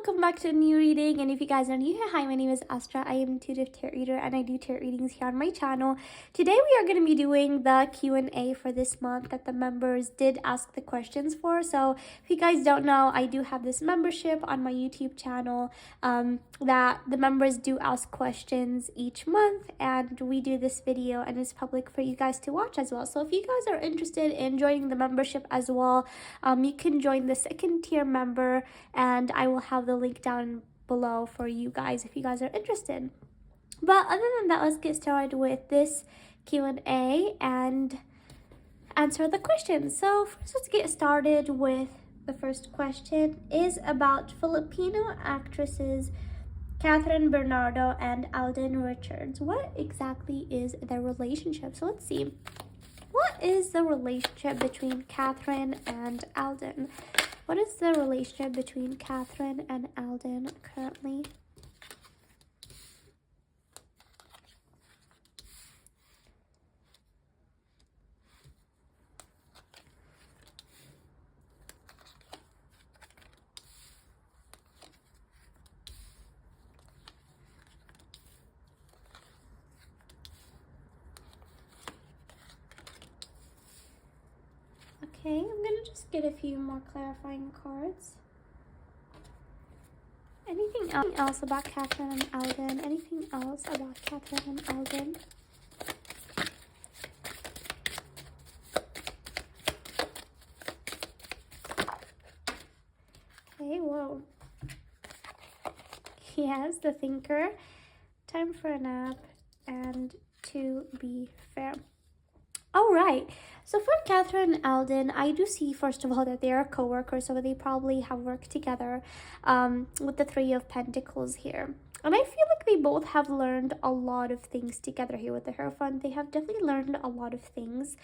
welcome back to a new reading. And if you guys are new here, hi, my name is Astra. I am an intuitive tarot reader and I do tarot readings here on my channel. Today we are going to be doing the Q&A for this month that the members did ask the questions for. So if you guys don't know, I do have this membership on my YouTube channel that the members do ask questions each month, and we do this video and it's public for you guys to watch as well. So if you guys are interested in joining the membership as well, you can join the second tier member, and I will have the link down below for you guys if you guys are interested. But other than that, let's get started with this Q&A and answer the questions. So first, let's get started with the first question. Is about Filipino actresses Kathryn Bernardo and Alden Richards. What exactly is their relationship? So let's see. What is the relationship between Kathryn and Alden? What is the relationship between Kathryn and Alden currently? Okay, I'm gonna just get a few more clarifying cards. Anything else about Kathryn and Alden? Anything else about Kathryn and Alden? Okay, whoa. Yes, the thinker. Time for a nap and to be fair. All right. So for Kathryn and Alden, I do see, first of all, that they are co-workers, so they probably have worked together with the Three of Pentacles here. And I feel like they both have learned a lot of things together here with the Hierophant. They have definitely learned a lot of things.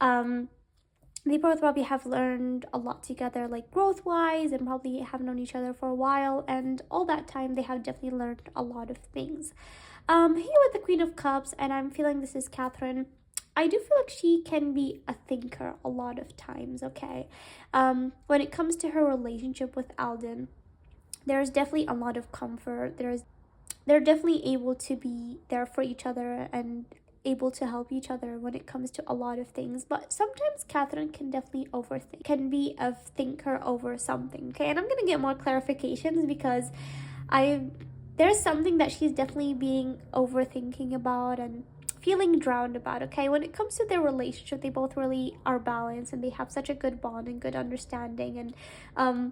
They both probably have learned a lot together, like growth-wise, and probably have known each other for a while. And all that time, they have definitely learned a lot of things. Here with the Queen of Cups, and I'm feeling this is Kathryn. I do feel like she can be a thinker a lot of times, okay? When it comes to her relationship with Alden, there's definitely a lot of comfort. They're definitely able to be there for each other and able to help each other when it comes to a lot of things. But sometimes Kathryn can definitely overthink, can be a thinker over something, okay? And I'm going to get more clarifications because there's something that she's definitely being overthinking about and feeling drowned about, okay? When it comes to their relationship, they both really are balanced and they have such a good bond and good understanding, and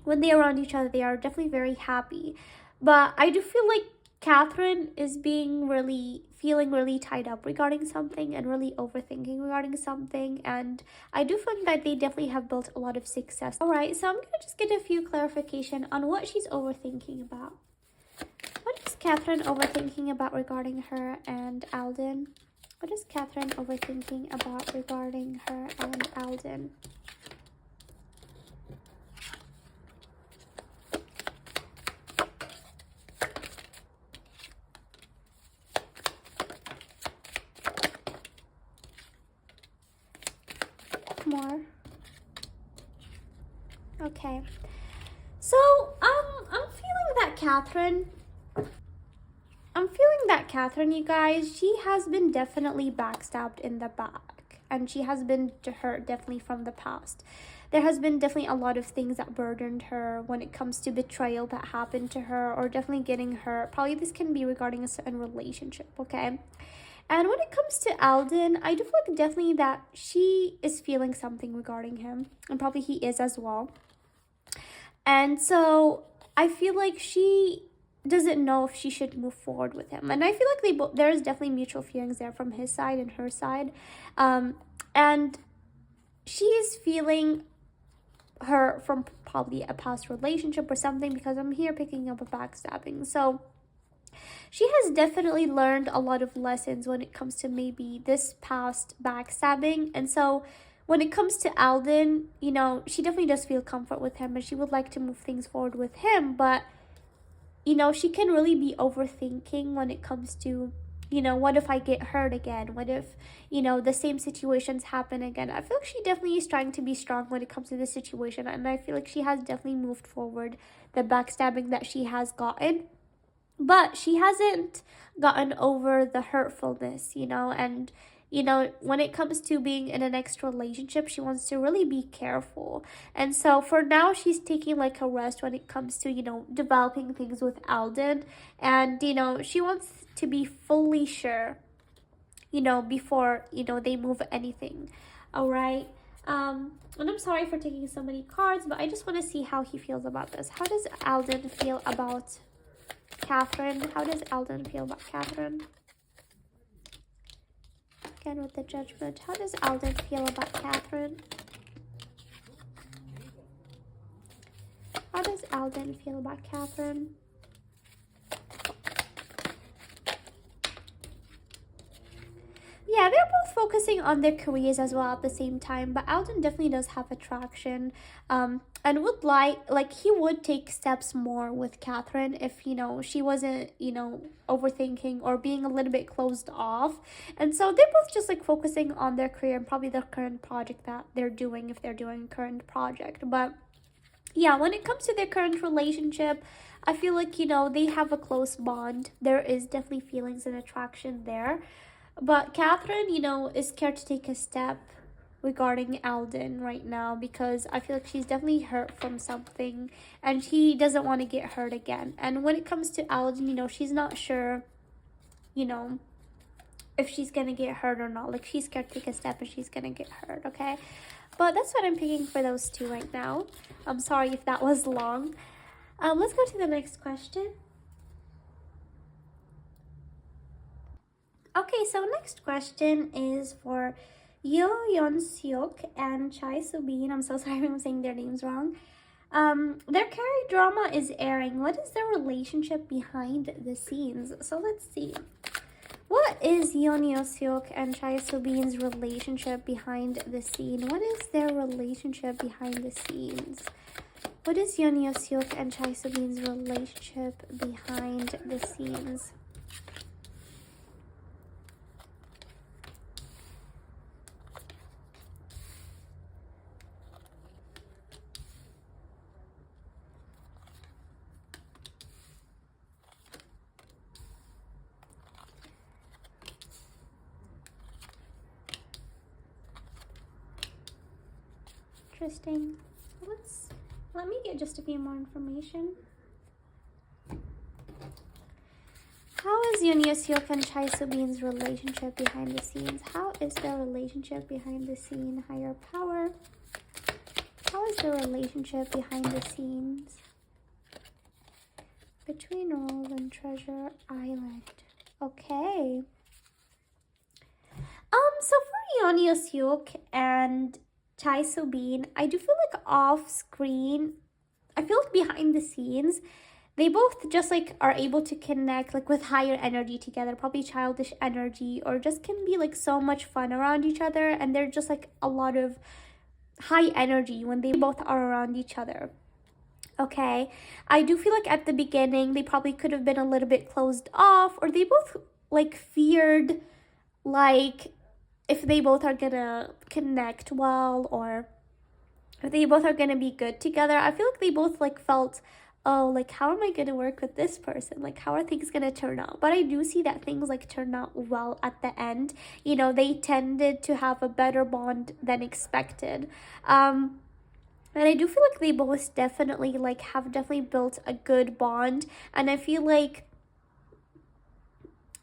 when they're around each other, they are definitely very happy. But I do feel like Kathryn is feeling really tied up regarding something and really overthinking regarding something, and I do feel that they definitely have built a lot of success. All right, so I'm gonna just get a few clarification on what she's overthinking about. What is Kathryn overthinking about regarding her and Alden? What is Kathryn overthinking about regarding her and Alden? More. Okay. So, I'm feeling that Kathryn, you guys, she has been definitely backstabbed in the back, and she has been hurt definitely from the past. There has been definitely a lot of things that burdened her when it comes to betrayal that happened to her, or definitely getting hurt. Probably this can be regarding a certain relationship, okay? And when it comes to Alden, I do feel like definitely that she is feeling something regarding him, and probably he is as well. And so I feel like she doesn't know if she should move forward with him, and I feel like there's definitely mutual feelings there from his side and her side, and she is feeling her from probably a past relationship or something, because I'm here picking up a backstabbing. So she has definitely learned a lot of lessons when it comes to maybe this past backstabbing, and so when it comes to Alden, you know, she definitely does feel comfort with him and she would like to move things forward with him, but you know, she can really be overthinking when it comes to what if I get hurt again? What if, the same situations happen again? I feel like she definitely is trying to be strong when it comes to this situation. And I feel like she has definitely moved forward the backstabbing that she has gotten. But she hasn't gotten over the hurtfulness, and when it comes to being in a next relationship, she wants to really be careful. And so for now, she's taking like a rest when it comes to developing things with Alden. And she wants to be fully sure, before they move anything. All right. And I'm sorry for taking so many cards, but I just want to see how he feels about this. How does Alden feel about Kathryn? How does Alden feel about Kathryn? Again with the Judgment. How does Alden feel about Kathryn? How does Alden feel about Kathryn? Yeah, they're both focusing on their careers as well at the same time, but Alden definitely does have attraction, and would like he would take steps more with Kathryn if she wasn't overthinking or being a little bit closed off. And so they're both just like focusing on their career and probably the current project that they're doing, if they're doing a current project. But yeah, when it comes to their current relationship, I feel like they have a close bond. There is definitely feelings and attraction there. But Kathryn, is scared to take a step regarding Alden right now, because I feel like she's definitely hurt from something and she doesn't want to get hurt again. And when it comes to Alden, she's not sure, if she's gonna get hurt or not. Like, she's scared to take a step and she's gonna get hurt, okay? But that's what I'm picking for those two right now. I'm sorry if that was long. Let's go to the next question. Okay, so next question is for YoonSeok and Soobin. I'm so sorry if I'm saying their names wrong. Their Carrie drama is airing. What is their relationship behind the scenes? So let's see. What is YoonSeok and Soobin's relationship behind the scene? What is their relationship behind the scenes? What is YoonSeok and Soobin's relationship behind the scenes? Interesting. Let me get just a few more information. How is YoonSeok and Soobin's relationship behind the scenes? How is their relationship behind the scene? Higher power. How is their relationship behind the scenes? Between Roll and Treasure Island. Okay. So for YoonSeok and Soobin, I do feel like off screen, I feel like behind the scenes, they both just like are able to connect like with higher energy together, probably childish energy, or just can be like so much fun around each other. And they're just like a lot of high energy when they both are around each other. Okay, I do feel like at the beginning they probably could have been a little bit closed off, or they both like feared like if they both are gonna connect well, or if they both are gonna be good together. I feel like they both like felt, oh, like how am I gonna work with this person? Like how are things gonna turn out? But I do see that things like turn out well at the end. They tended to have a better bond than expected. And I do feel like they both definitely like have definitely built a good bond. And I feel like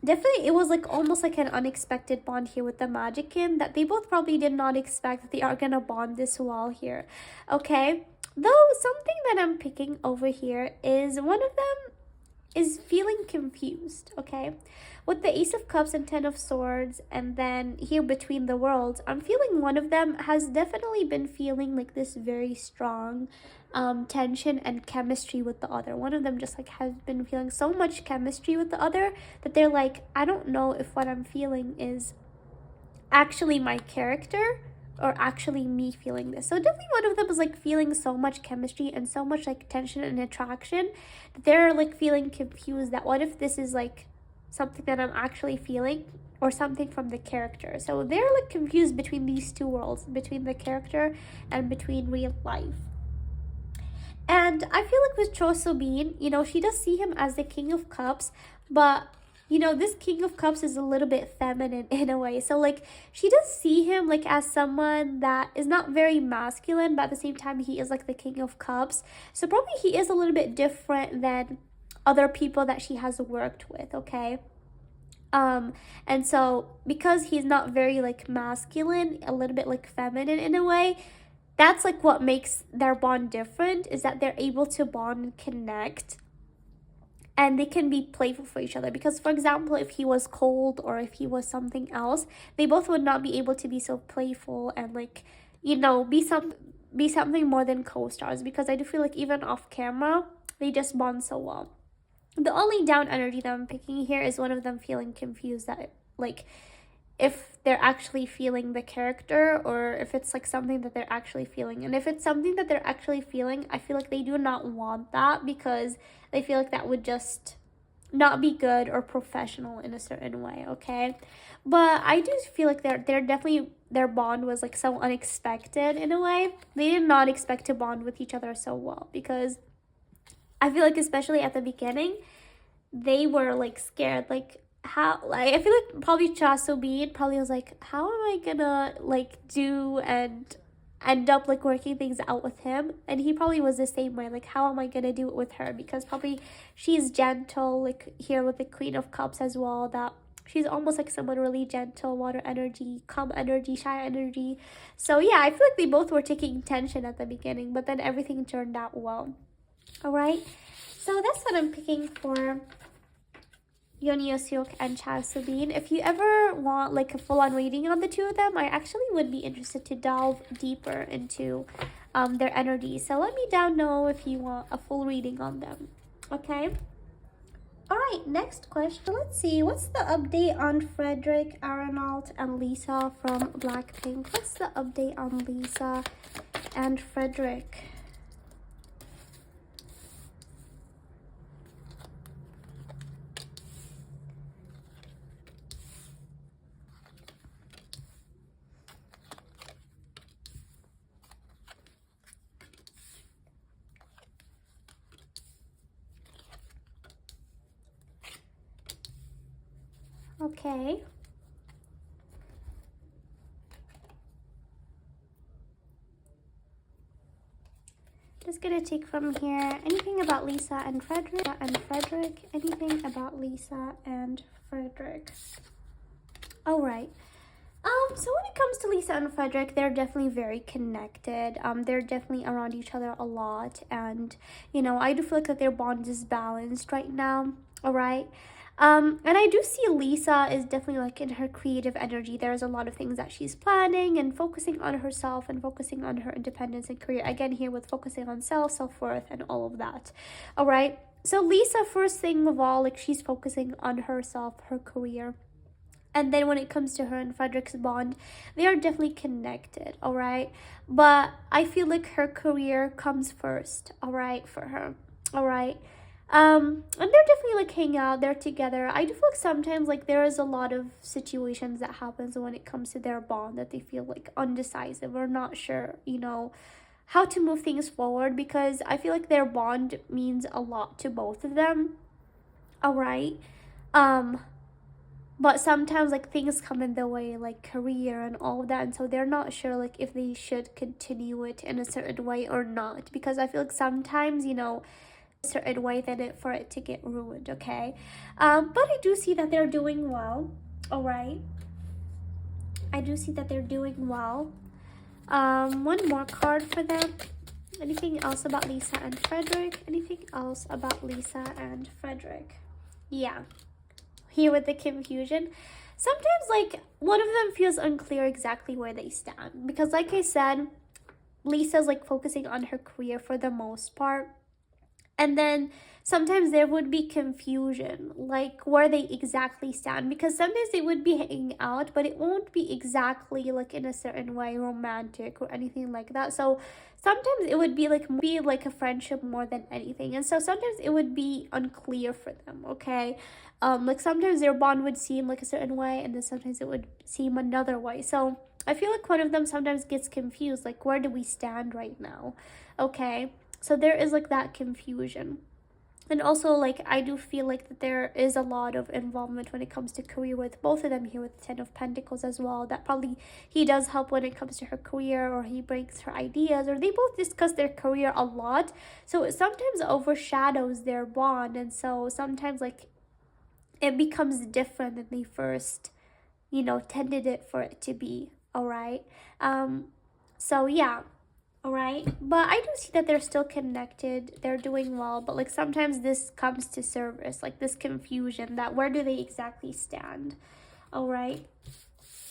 definitely it was like almost like an unexpected bond here with the Magician that they both probably did not expect that they are gonna bond this well here. Okay, though something that I'm picking over here is one of them is feeling confused. Okay, with the Ace of Cups and Ten of Swords, and then here between the worlds, I'm feeling one of them has definitely been feeling like this very strong tension and chemistry with the other. One of them just like has been feeling so much chemistry with the other that they're like, I don't know if what I'm feeling is actually my character or actually me feeling this. So definitely one of them is like feeling so much chemistry and so much like tension and attraction that they're like feeling confused that what if this is like something that I'm actually feeling or something from the character. So they're like confused between these two worlds, between the character and between real life. And I feel like with Cho Soobin, you know, she does see him as the King of Cups, but you know, this King of Cups is a little bit feminine in a way. So like she does see him like as someone that is not very masculine, but at the same time he is like the King of Cups. So probably he is a little bit different than other people that she has worked with, okay? And so because he's not very like masculine, a little bit like feminine in a way, that's like what makes their bond different, is that they're able to bond and connect, and they can be playful for each other. Because for example, if he was cold or if he was something else, they both would not be able to be so playful and like, you know, be something more than co-stars. Because I do feel like even off camera they just bond so well. The only down energy that I'm picking here is one of them feeling confused, that like if they're actually feeling the character or if it's like something that they're actually feeling. And if it's something that they're actually feeling, I feel like they do not want that, because they feel like that would just not be good or professional in a certain way, okay? But I do feel like they're definitely, their bond was like so unexpected in a way. They did not expect to bond with each other so well, because I feel like especially at the beginning they were like scared, like how, like I feel like probably Cha Soobin probably was like, how am I gonna like do and end up like working things out with him. And he probably was the same way, like how am I gonna do it with her, because probably she's gentle, like here with the Queen of Cups as well, that she's almost like someone really gentle, water energy, calm energy, shy energy. So yeah, I feel like they both were taking tension at the beginning, but then everything turned out well. All right, so that's what I'm picking for YoonSeok and Cha Soobin. If you ever want like a full-on reading on the two of them, I actually would be interested to delve deeper into their energy. So let me down know if you want a full reading on them. Okay. All right, next question. Let's see, what's the update on Frederick, Arnold, and Lisa from Blackpink? What's the update on Lisa and Frederick? Okay. Just gonna take from here, anything about Lisa and Frederick, anything about Lisa and Frederick. All right. So when it comes to Lisa and Frederick, they're definitely very connected. They're definitely around each other a lot, and you know, I do feel like that their bond is balanced right now. All right. And I do see Lisa is definitely like in her creative energy. There's a lot of things that she's planning and focusing on herself and focusing on her independence and career. Again, here with focusing on self-worth and all of that. All right. So Lisa, first thing of all, like she's focusing on herself, her career. And then when it comes to her and Frederick's bond, they are definitely connected, all right? But I feel like her career comes first, all right, for her, all right? And they're definitely like hanging out, they're together. I do feel like sometimes like there is a lot of situations that happens when it comes to their bond that they feel like undecisive or not sure, you know, how to move things forward, because I feel like their bond means a lot to both of them, all right? But sometimes like things come in the way, like career and all of that, and so they're not sure like if they should continue it in a certain way or not, because I feel like sometimes, you know, a certain way than it for it to get ruined, okay? But I do see that they're doing well, all right? I do see that they're doing well. One more card for them. Anything else about Lisa and Frederick? Anything else about Lisa and Frederick? Yeah. Here with the confusion, sometimes like one of them feels unclear exactly where they stand, because like I said, Lisa's like focusing on her career for the most part, And then sometimes there would be confusion, like where they exactly stand, because sometimes they would be hanging out, but it won't be exactly like in a certain way romantic or anything like that. So sometimes it would be like a friendship more than anything, and so sometimes it would be unclear for them. Okay, like sometimes their bond would seem like a certain way, and then sometimes it would seem another way. So I feel like one of them sometimes gets confused, like where do we stand right now? Okay, so there is like that confusion. And also, like, I do feel like that there is a lot of involvement when it comes to career with both of them here with Ten of Pentacles as well. That probably he does help when it comes to her career, or he brings her ideas, or they both discuss their career a lot. So it sometimes overshadows their bond, and so sometimes like it becomes different than they first, tended it for it to be. All right. So yeah. All right, but I do see that they're still connected, they're doing well, but like sometimes this comes to surface, like this confusion that where do they exactly stand. All right.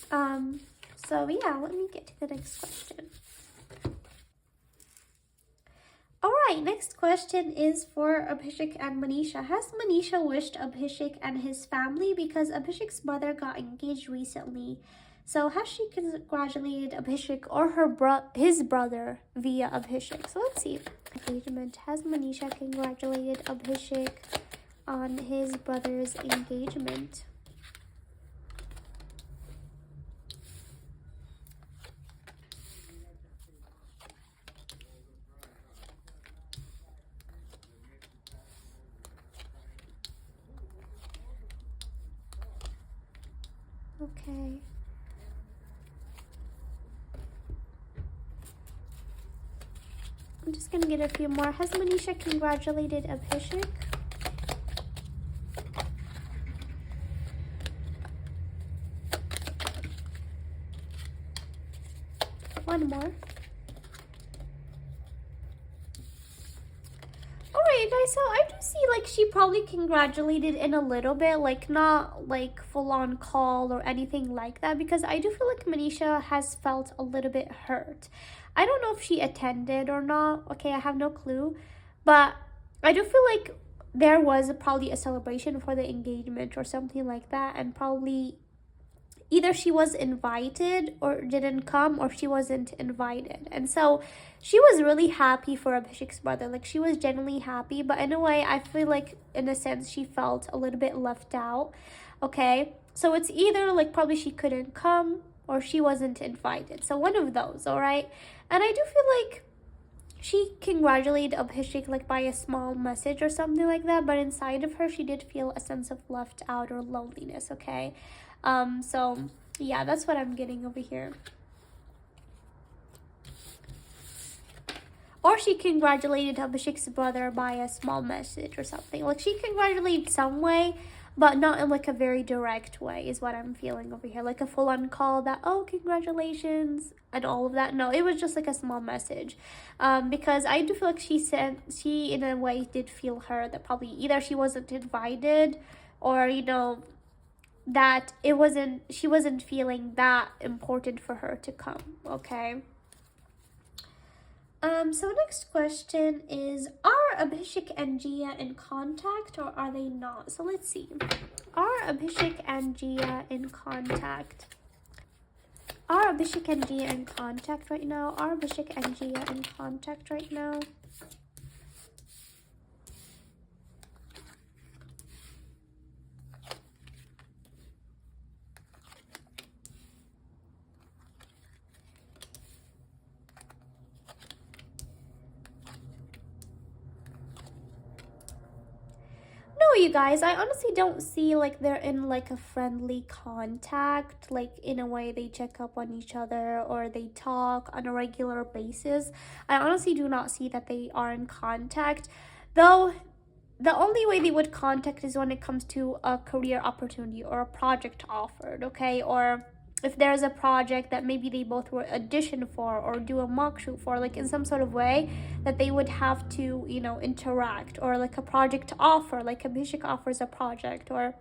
So yeah, let me get to the next question. All right, next question is for Abhishek and Manisha. Has Manisha wished Abhishek and his family, because Abhishek's mother got engaged recently? So has she congratulated Abhishek or his brother via Abhishek? So let's see. Engagement. Has Manisha congratulated Abhishek on his brother's engagement? Okay. I'm just gonna get a few more. Has Manisha congratulated Abhishek? One more. Alright guys, so I do see like she probably congratulated in a little bit, like not like full on call or anything like that, because I do feel like Manisha has felt a little bit hurt. I don't know if she attended or not. Okay, I have no clue. But I do feel like there was probably a celebration for the engagement or something like that, and probably either she was invited or didn't come, or she wasn't invited. And so she was really happy for Abhishek's brother. Like she was genuinely happy, but in a way I feel like in a sense she felt a little bit left out. Okay, so it's either like probably she couldn't come or she wasn't invited. So one of those, all right? And I do feel like she congratulated Abhishek like by a small message or something like that, but inside of her she did feel a sense of left out or loneliness. Okay, so yeah, that's what I'm getting over here. Or she congratulated Abhishek's brother by a small message or something. Like she congratulated some way, but not in like a very direct way is what I'm feeling over here. Like a full-on call that, oh, congratulations and all of that. No, it was just like a small message. Because I do feel like she in a way did feel her that probably either she wasn't invited, or that she wasn't feeling that important for her to come. Okay. So next question is, are Abhishek and Jiya in contact or are they not? So let's see. Are Abhishek and Jiya in contact? Are Abhishek and Jiya in contact right now? Are Abhishek and Jiya in contact right now? You guys, I honestly don't see like they're in like a friendly contact, like in a way they check up on each other or they talk on a regular basis. I honestly do not see that they are in contact, though the only way they would contact is when it comes to a career opportunity or a project offered. Okay, or if there's a project that maybe they both were audition for or do a mock shoot for, like in some sort of way that they would have to interact, or like a project offer, like Abhishek offers a project, or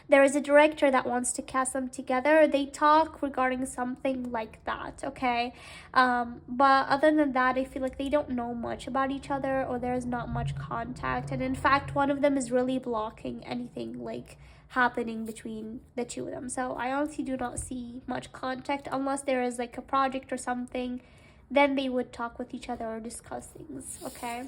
there is a director that wants to cast them together. They talk regarding something like that, okay? But other than that, I feel like they don't know much about each other, or there's not much contact. And in fact, one of them is really blocking anything like happening between the two of them. So I honestly do not see much contact unless there is like a project or something. Then they would talk with each other or discuss things, okay?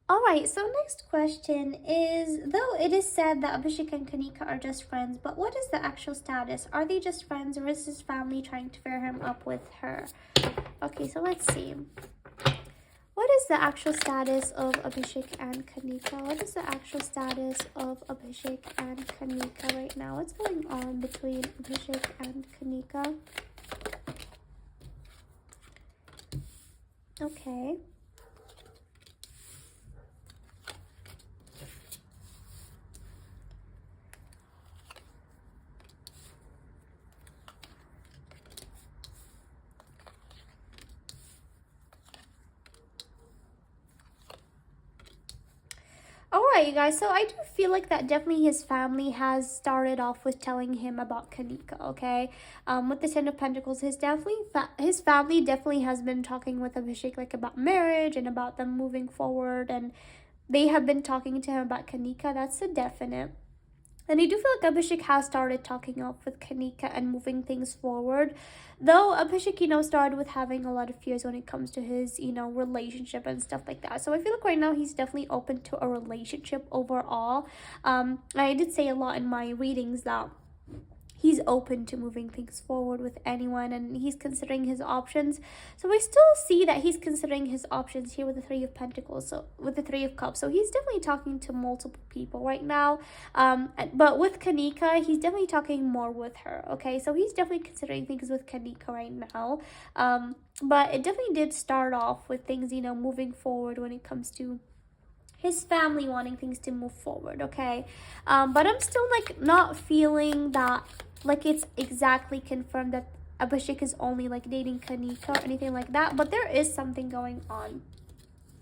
Alright, so next question is, though it is said that Abhishek and Kanika are just friends, but what is the actual status? Are they just friends, or is his family trying to pair him up with her? Okay, so let's see. What is the actual status of Abhishek and Kanika? What is the actual status of Abhishek and Kanika right now? What's going on between Abhishek and Kanika? Okay. Alright, you guys, so I do feel like that definitely his family has started off with telling him about Kanika, okay? With the Ten of Pentacles, his family definitely has been talking with Abhishek like about marriage and about them moving forward, and they have been talking to him about Kanika. That's a definite. And I do feel like Abhishek has started talking up with Kanika and moving things forward. Though Abhishek, started with having a lot of fears when it comes to his, relationship and stuff like that. So I feel like right now he's definitely open to a relationship overall. I did say a lot in my readings that he's open to moving things forward with anyone, and he's considering his options. So I still see that he's considering his options here with the Three of Pentacles, so with the Three of Cups. So he's definitely talking to multiple people right now. But with Kanika, he's definitely talking more with her, okay? So he's definitely considering things with Kanika right now. But it definitely did start off with things, moving forward when it comes to his family wanting things to move forward, okay? But I'm still like not feeling that like it's exactly confirmed that Abhishek is only like dating Kanika or anything like that, but there is something going on.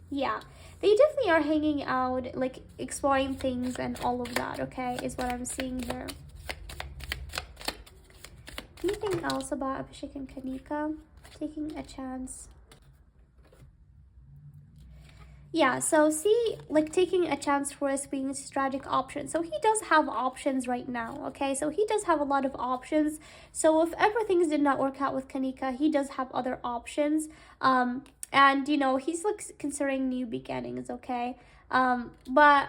Yeah, they definitely are hanging out, like exploring things and all of that, okay, is what I'm seeing here. Anything else about Abhishek and Kanika? Taking a chance. Yeah, so see, like taking a chance for us being a strategic option. So he does have options right now, okay? So he does have a lot of options. So if ever things did not work out with Kanika, he does have other options. And, he's like considering new beginnings, okay? But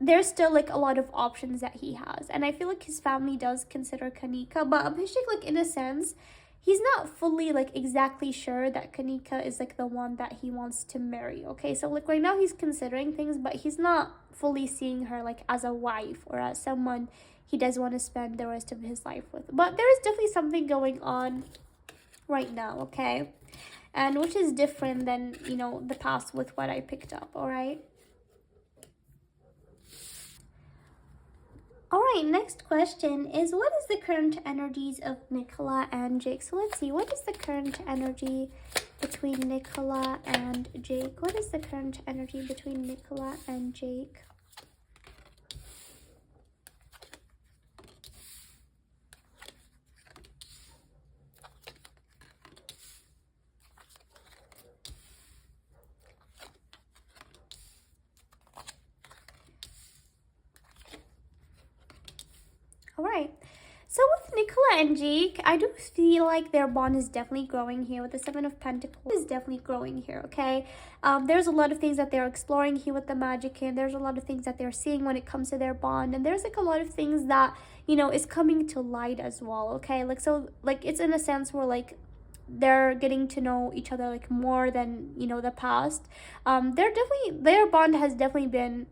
there's still like a lot of options that he has. And I feel like his family does consider Kanika. But Abhishek, like in a sense, he's not fully like exactly sure that Kanika is like the one that he wants to marry, okay? So like right now he's considering things, but he's not fully seeing her like as a wife or as someone he does want to spend the rest of his life with. But there is definitely something going on right now, okay? And which is different than, the past with what I picked up, all right? Alright, next question is, what is the current energies of Nicola and Jake? So let's see, what is the current energy between Nicola and Jake? What is the current energy between Nicola and Jake? Alright, so with Nicola and Jake, I do feel like their bond is definitely growing here. With the Seven of Pentacles is definitely growing here, okay? There's a lot of things that they're exploring here with the magic, and there's a lot of things that they're seeing when it comes to their bond, and there's like a lot of things that, is coming to light as well, okay? Like, so, like, it's in a sense where, like, they're getting to know each other, like, more than, the past. Their bond has definitely been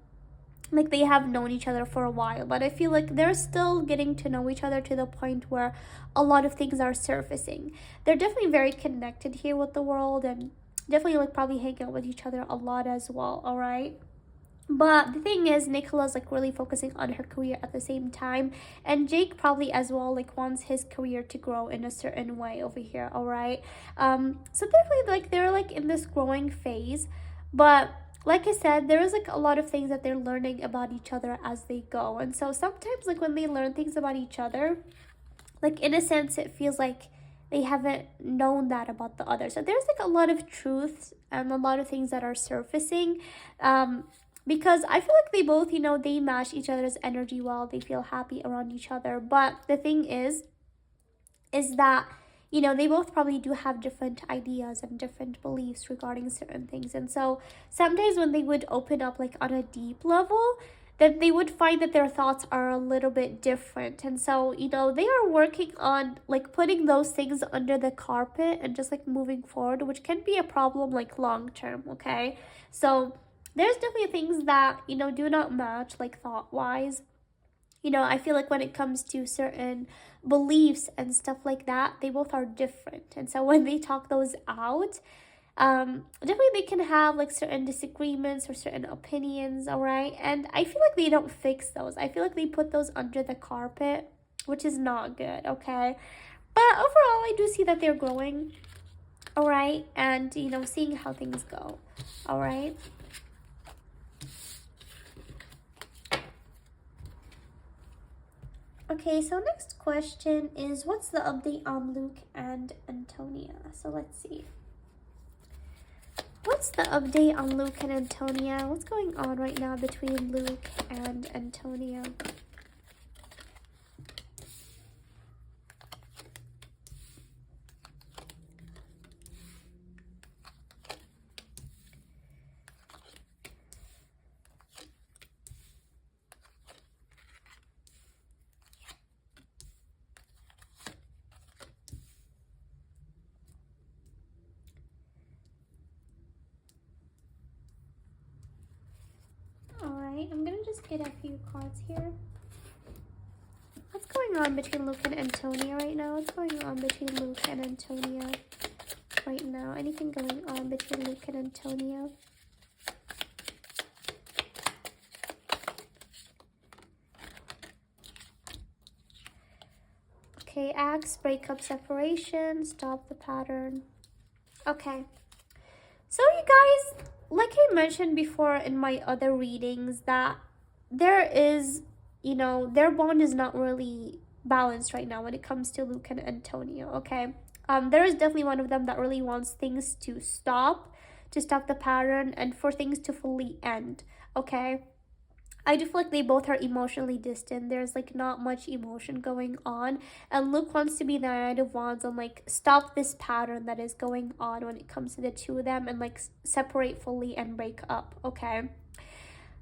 like they have known each other for a while, but I feel like they're still getting to know each other to the point where a lot of things are surfacing. They're definitely very connected here with the world, and definitely like probably hang out with each other a lot as well, all right? But the thing is, Nicola's like really focusing on her career at the same time, and Jake probably as well like wants his career to grow in a certain way over here, all right? So definitely like they're like in this growing phase, but like I said, there is like a lot of things that they're learning about each other as they go. And so sometimes like when they learn things about each other, like in a sense it feels like they haven't known that about the other. So there's like a lot of truths and a lot of things that are surfacing, because I feel like they both, you know, they match each other's energy well. They feel happy around each other. But the thing is that, you know, they both probably do have different ideas and different beliefs regarding certain things. And so sometimes when they would open up like on a deep level, then they would find that their thoughts are a little bit different. And so, you know, they are working on like putting those things under the carpet and just like moving forward, which can be a problem like long term, okay? So there's definitely things that, you know, do not match like thought wise. You know, I feel like when it comes to certain beliefs and stuff like that, they both are different. And so when they talk those out, definitely they can have like certain disagreements or certain opinions, all right? And I feel like they don't fix those. I feel like they put those under the carpet, which is not good, okay? But overall, I do see that they're growing, all right? And, you know, seeing how things go, all right? Okay, so next question is, what's the update on Luke and Antonia? So let's see. What's the update on Luke and Antonia? What's going on right now between Luke and Antonia? I'm gonna just get a few cards here. What's going on between Luke and Antonia right now? What's going on between Luke and Antonia right now? Anything going on between Luke and Antonia? Okay, axe, breakup, separation, stop the pattern. Okay. So you guys, like I mentioned before in my other readings, that there is, you know, their bond is not really balanced right now when it comes to Luke and Antonio, okay? There is definitely one of them that really wants things to stop the pattern and for things to fully end, okay? I do feel like they both are emotionally distant. There's like not much emotion going on. And Luke wants to be the Knight of Wands and like stop this pattern that is going on when it comes to the two of them and like separate fully and break up, okay?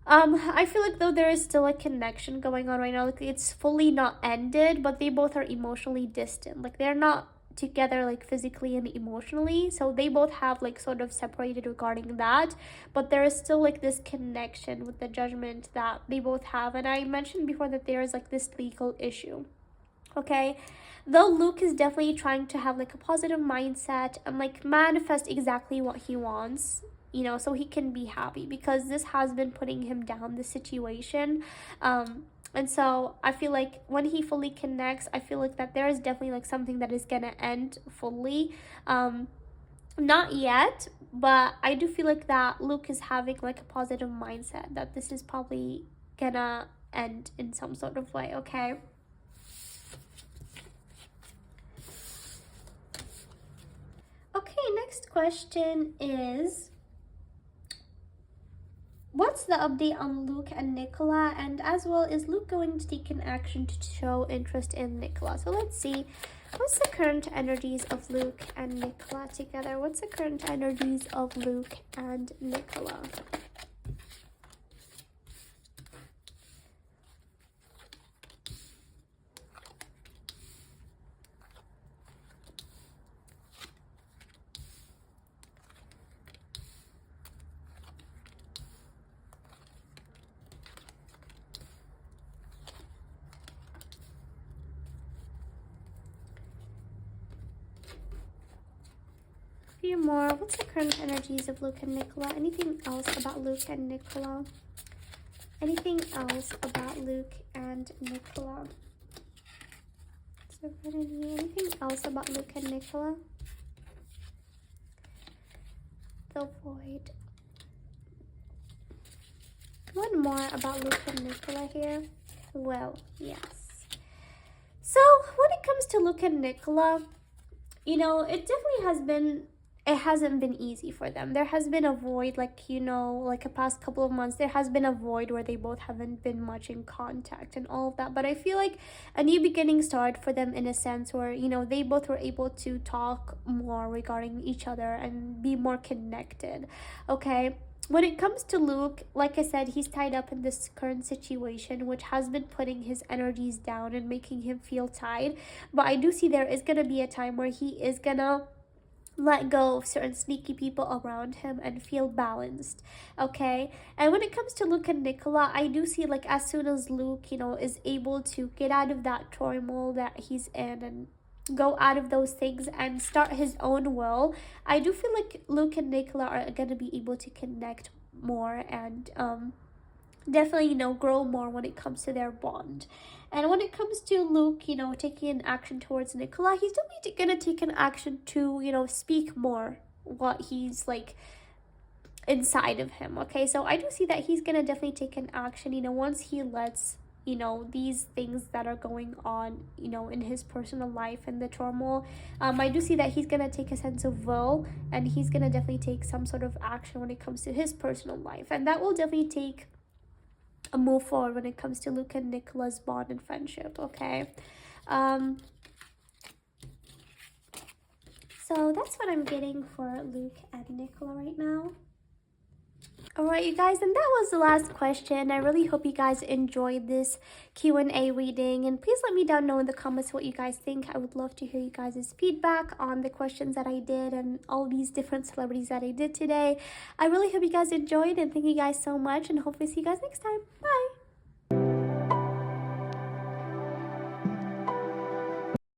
I feel like though there is still a connection going on right now. Like it's fully not ended, but they both are emotionally distant. Like they're not together like physically and emotionally, so they both have like sort of separated regarding that, but there is still like this connection with the judgment that they both have. And I mentioned before that there is like this legal issue, okay? Though Luke is definitely trying to have like a positive mindset and like manifest exactly what he wants, you know, so he can be happy, because this has been putting him down, the situation. And so I feel like when he fully connects, I feel like that there is definitely like something that is gonna end fully. Not yet, but I do feel like that Luke is having like a positive mindset that this is probably gonna end in some sort of way, okay? Okay, next question is, what's the update on Luke and Nicola? And as well, is Luke going to take an action to show interest in Nicola? So let's see. What's the current energies of Luke and Nicola together? What's the current energies of Luke and Nicola? Few more. What's the current energies of Luke and Nicola? Anything else about Luke and Nicola? Anything else about Luke and Nicola? Serenity. Anything else about Luke and Nicola? The void. One more about Luke and Nicola here. Well, yes. So when it comes to Luke and Nicola, you know, it hasn't been easy for them. There has been a void, like, you know, like a past couple of months, there has been a void where they both haven't been much in contact and all of that. But I feel like a new beginning started for them in a sense where, you know, they both were able to talk more regarding each other and be more connected. Okay. When it comes to Luke, like I said, he's tied up in this current situation, which has been putting his energies down and making him feel tired. But I do see there is going to be a time where he is going to let go of certain sneaky people around him and feel balanced. Okay. And when it comes to Luke and Nicola, I do see, like, as soon as Luke, you know, is able to get out of that turmoil that he's in and go out of those things and start his own will, I do feel like Luke and Nicola are gonna be able to connect more and definitely, you know, grow more when it comes to their bond. And when it comes to Luke, you know, taking an action towards Nicola, he's definitely gonna take an action to, you know, speak more what he's like inside of him. Okay, so I do see that he's gonna definitely take an action, you know, once he lets, you know, these things that are going on, you know, in his personal life and the turmoil. I do see that he's gonna take a sense of will, and he's gonna definitely take some sort of action when it comes to his personal life, and that will definitely take a move forward when it comes to Luke and Nicola's bond and friendship. Okay. So that's what I'm getting for Luke and Nicola right now. Alright, you guys, and that was the last question. I really hope you guys enjoyed this Q&A reading, and please let me down know in the comments what you guys think. I would love to hear you guys' feedback on the questions that I did and all these different celebrities that I did today. I really hope you guys enjoyed, and thank you guys so much, and hopefully see you guys next time. Bye!